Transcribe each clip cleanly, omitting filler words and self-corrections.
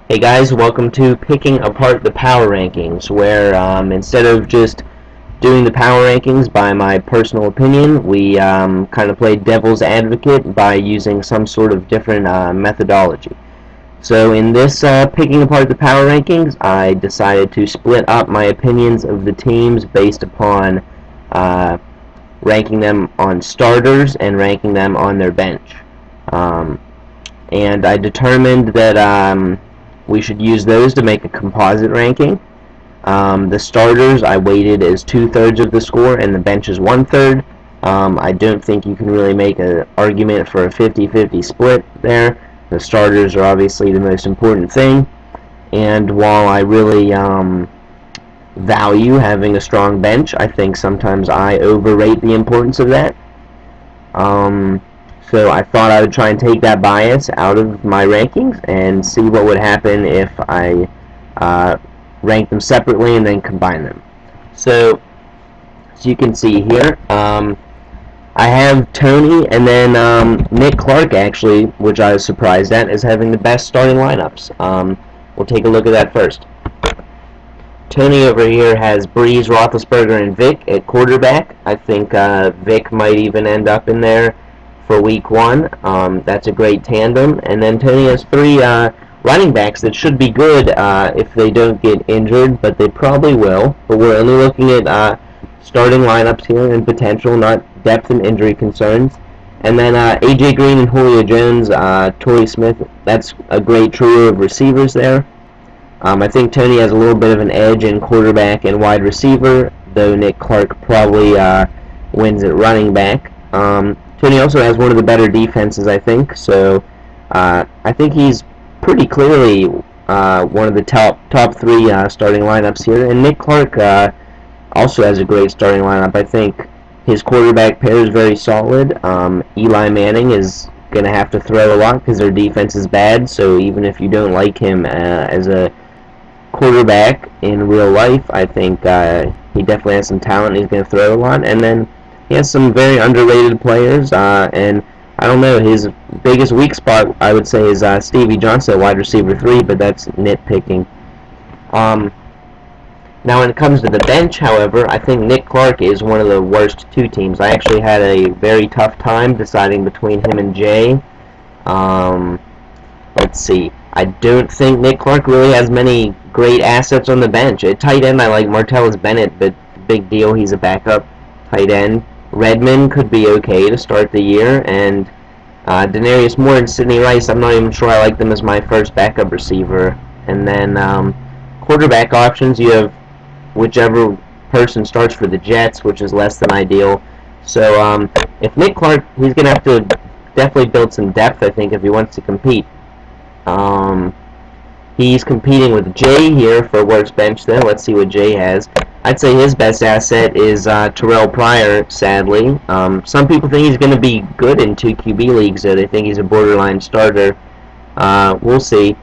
Hey guys, welcome to Picking Apart the Power Rankings, where instead of just doing the power rankings by my personal opinion, we kind of play devil's advocate by using some sort of different methodology. So in this Picking Apart the Power Rankings, I decided to split up my opinions of the teams based upon ranking them on starters and ranking them on their bench. And I determined that we should use those to make a composite ranking. The starters I weighted as 2/3 of the score, and the bench is 1/3. I don't think you can really make an argument for a 50-50 split there. The starters are obviously the most important thing, and while I really value having a strong bench, I think sometimes I overrate the importance of that. So I thought I would try and take that bias out of my rankings and see what would happen if I rank them separately and then combine them. So, as you can see here, I have Tony and then Nick Clark, actually, which I was surprised at, is having the best starting lineups. We'll take a look at that first. Tony over here has Breeze, Roethlisberger, and Vic at quarterback. I think Vic might even end up in there for week one. That's a great tandem. And then Tony has three running backs that should be good if they don't get injured, but they probably will. But we're only looking at starting lineups here and potential, not depth and injury concerns. And then A.J. Green and Julio Jones, Torrey Smith, that's a great trio of receivers there. I think Tony has a little bit of an edge in quarterback and wide receiver, though Nick Clark probably wins at running back. Tony also has one of the better defenses, I think, so I think he's pretty clearly one of the top three starting lineups here. And Nick Clark also has a great starting lineup. I think his quarterback pair is very solid. Eli Manning is going to have to throw a lot because their defense is bad, so even if you don't like him as a quarterback in real life, I think he definitely has some talent. He's going to throw a lot. And then he has some very underrated players, and I don't know, his biggest weak spot, I would say, is Stevie Johnson, wide receiver 3, but that's nitpicking. Now, when it comes to the bench, however, I think Nick Clark is one of the worst two teams. I actually had a very tough time deciding between him and Jay. Let's see. I don't think Nick Clark really has many great assets on the bench. At tight end, I like Martellus Bennett, but big deal, he's a backup tight end. Redmond could be okay to start the year, and Denarius Moore and Sidney Rice, I'm not even sure I like them as my first backup receiver. And then quarterback options, you have whichever person starts for the Jets, which is less than ideal. So if Nick Clark, he's going to have to definitely build some depth, I think, if he wants to compete. He's competing with Jay here for worst bench, though. Let's see what Jay has. I'd say his best asset is Terrell Pryor, sadly. Some people think he's going to be good in 2 QB leagues, though. They think he's a borderline starter. We'll see.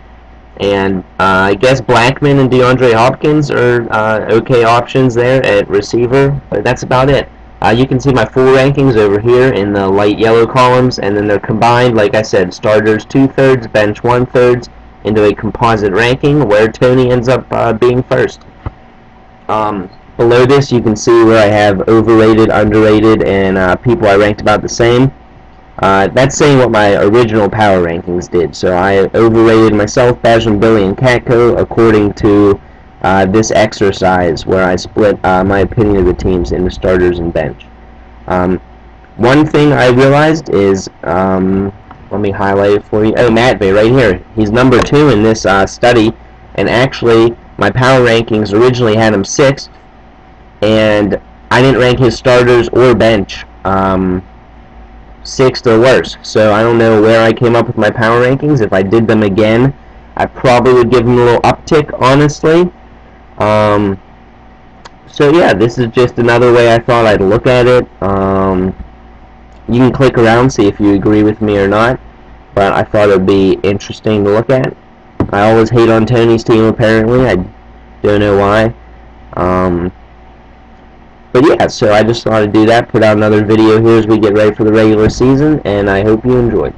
And I guess Blackman and DeAndre Hopkins are okay options there at receiver, but that's about it. You can see my full rankings over here in the light yellow columns, and then they're combined, like I said, starters 2/3, bench 1/3, into a composite ranking where Tony ends up being first. Below this, you can see where I have overrated, underrated, and people I ranked about the same. That's saying what my original power rankings did. So I overrated myself, Bajam, Billy, and Catco according to this exercise where I split my opinion of the teams into starters and bench. One thing I realized is, let me highlight it for you. Oh, Matvey, right here. He's number 2 in this study, and actually, my power rankings originally had him 6th, and I didn't rank his starters or bench 6th or worse. So I don't know where I came up with my power rankings. If I did them again, I probably would give him a little uptick, honestly. So yeah, this is just another way I thought I'd look at it. You can click around, see if you agree with me or not, but I thought it would be interesting to look at. I always hate on Tony's team, apparently. I don't know why. But yeah, so I just thought I'd do that, put out another video here as we get ready for the regular season, and I hope you enjoyed.